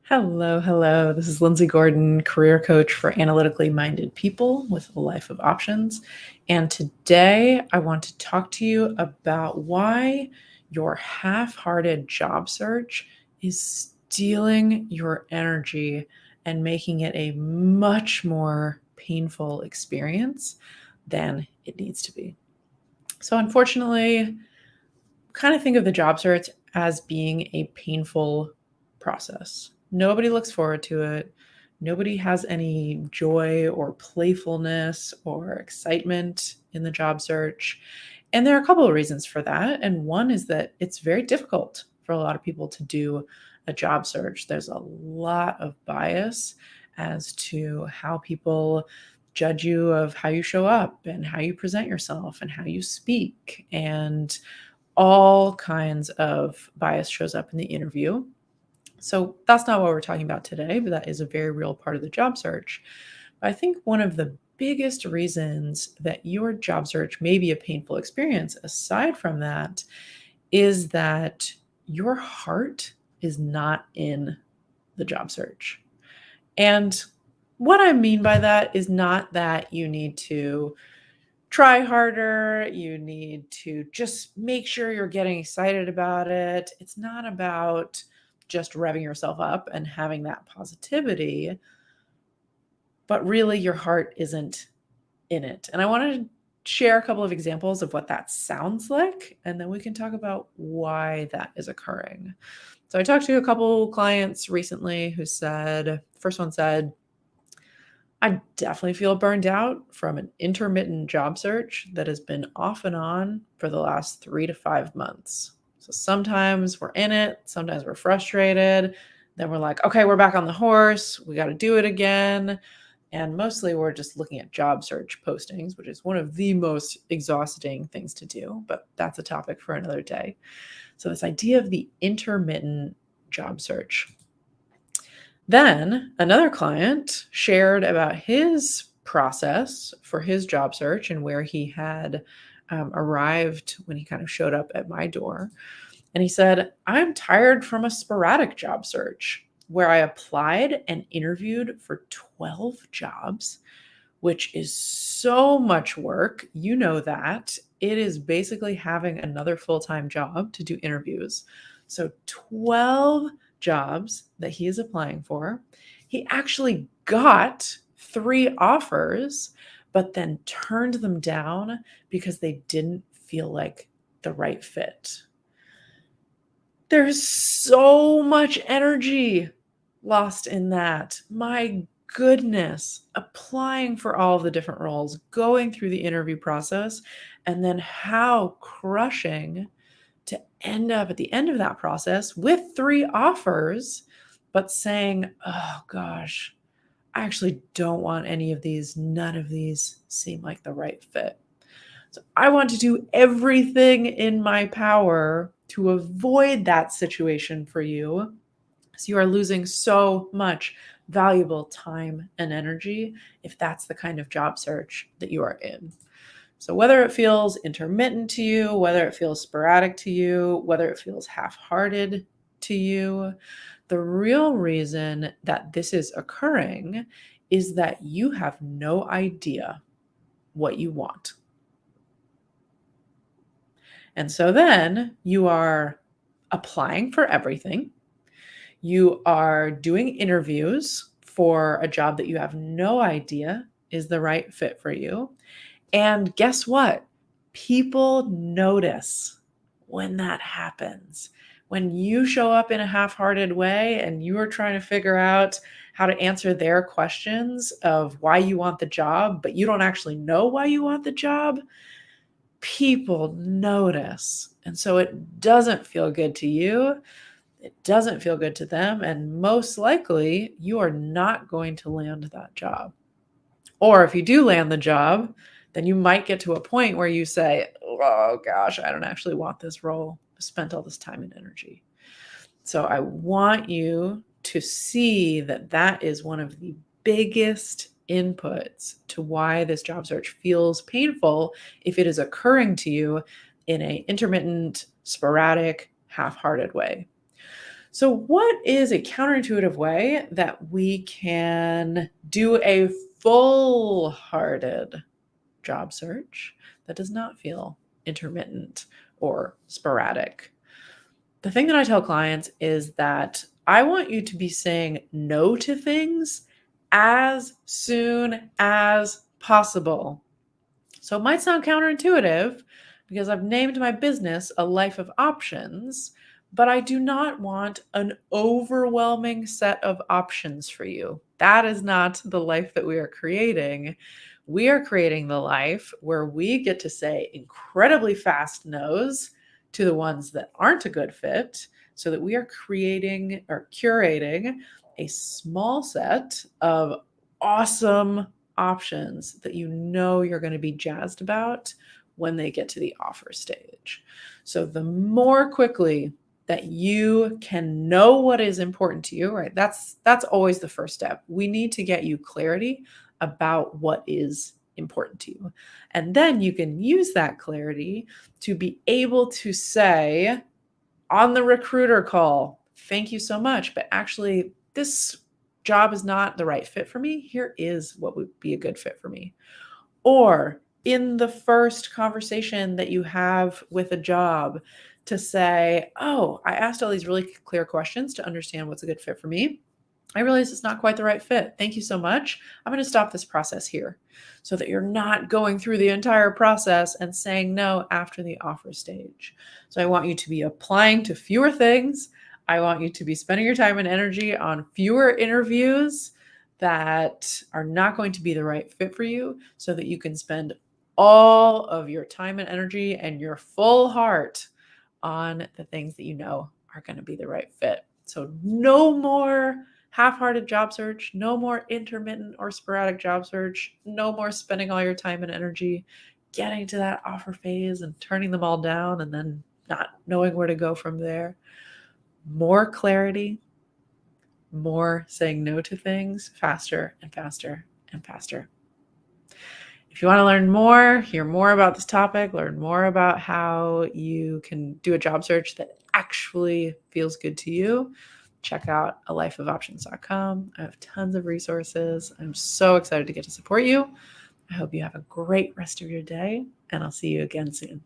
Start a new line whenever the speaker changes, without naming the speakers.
Hello, hello. This is Lindsay Gordon, career coach for analytically minded people with a life of options. And today I want to talk to you about why your half hearted job search is stealing your energy and making it a much more painful experience than it needs to be. So, unfortunately, kind of think of the job search as being a painful process. Nobody looks forward to it. Nobody has any joy or playfulness or excitement in the job search. And there are a couple of reasons for that. And one is that it's very difficult for a lot of people to do a job search. There's a lot of bias as to how people judge you of how you show up and how you present yourself and how you speak, and all kinds of bias shows up in the interview. So that's not what we're talking about today, but that is a very real part of the job search. But I think one of the biggest reasons that your job search may be a painful experience, aside from that, is that your heart is not in the job search. And what I mean by that is not that you need to try harder. You need to just make sure you're getting excited about it. It's not about just revving yourself up and having that positivity, but really your heart isn't in it. And I want to share a couple of examples of what that sounds like, and then we can talk about why that is occurring. So I talked to a couple clients recently who said, first one said, I definitely feel burned out from an intermittent job search that has been off and on for the last 3 to 5 months. So sometimes we're in it, sometimes we're frustrated. Then we're like, okay, we're back on the horse. We got to do it again. And mostly we're just looking at job search postings, which is one of the most exhausting things to do, but that's a topic for another day. So this idea of the intermittent job search. Then another client shared about his process for his job search and where he had arrived when he kind of showed up at my door. And he said, I'm tired from a sporadic job search where I applied and interviewed for 12 jobs, which is so much work. You know that. It is basically having another full-time job to do interviews. So 12 jobs that he is applying for. He actually got 3 offers, but then turned them down because they didn't feel like the right fit. There's so much energy lost in that. My goodness, applying for all of the different roles, going through the interview process, and then how crushing to end up at the end of that process with 3 offers, but saying, oh gosh, I actually don't want any of these. None of these seem like the right fit. So I want to do everything in my power to avoid that situation for you. So you are losing so much valuable time and energy if that's the kind of job search that you are in. So whether it feels intermittent to you, whether it feels sporadic to you, whether it feels half-hearted to you, the real reason that this is occurring is that you have no idea what you want. And so then you are applying for everything. You are doing interviews for a job that you have no idea is the right fit for you. And guess what? People notice when that happens. When you show up in a half-hearted way and you are trying to figure out how to answer their questions of why you want the job, but you don't actually know why you want the job, people notice. And so it doesn't feel good to you. It doesn't feel good to them. And most likely, you are not going to land that job. Or if you do land the job, then you might get to a point where you say, oh gosh, I don't actually want this role. I spent all this time and energy. So I want you to see that that is one of the biggest inputs to why this job search feels painful if it is occurring to you in an intermittent, sporadic, half-hearted way. So, what is a counterintuitive way that we can do a full hearted job search that does not feel intermittent or sporadic? The thing that I tell clients is that I want you to be saying no to things as soon as possible. So it might sound counterintuitive because I've named my business A Life of Options, but I do not want an overwhelming set of options for you. That is not the life that we are creating. We are creating the life where we get to say incredibly fast no's to the ones that aren't a good fit, so that we are creating or curating a small set of awesome options that you know you're going to be jazzed about when they get to the offer stage. So the more quickly that you can know what is important to you, right? That's always the first step. We need to get you clarity about what is important to you. And then you can use that clarity to be able to say on the recruiter call, thank you so much, but actually this job is not the right fit for me. Here is what would be a good fit for me. Or in the first conversation that you have with a job to say, oh, I asked all these really clear questions to understand what's a good fit for me. I realize it's not quite the right fit. Thank you so much. I'm going to stop this process here so that you're not going through the entire process and saying no after the offer stage. So I want you to be applying to fewer things. I want you to be spending your time and energy on fewer interviews that are not going to be the right fit for you so that you can spend all of your time and energy and your full heart on the things that you know are going to be the right fit. So no more half-hearted job search, no more intermittent or sporadic job search, no more spending all your time and energy getting to that offer phase and turning them all down and then not knowing where to go from there. More clarity, more saying no to things faster and faster and faster. If you want to learn more, hear more about this topic, learn more about how you can do a job search that actually feels good to you, check out alifeofoptions.com. I have tons of resources. I'm so excited to get to support you. I hope you have a great rest of your day, and I'll see you again soon.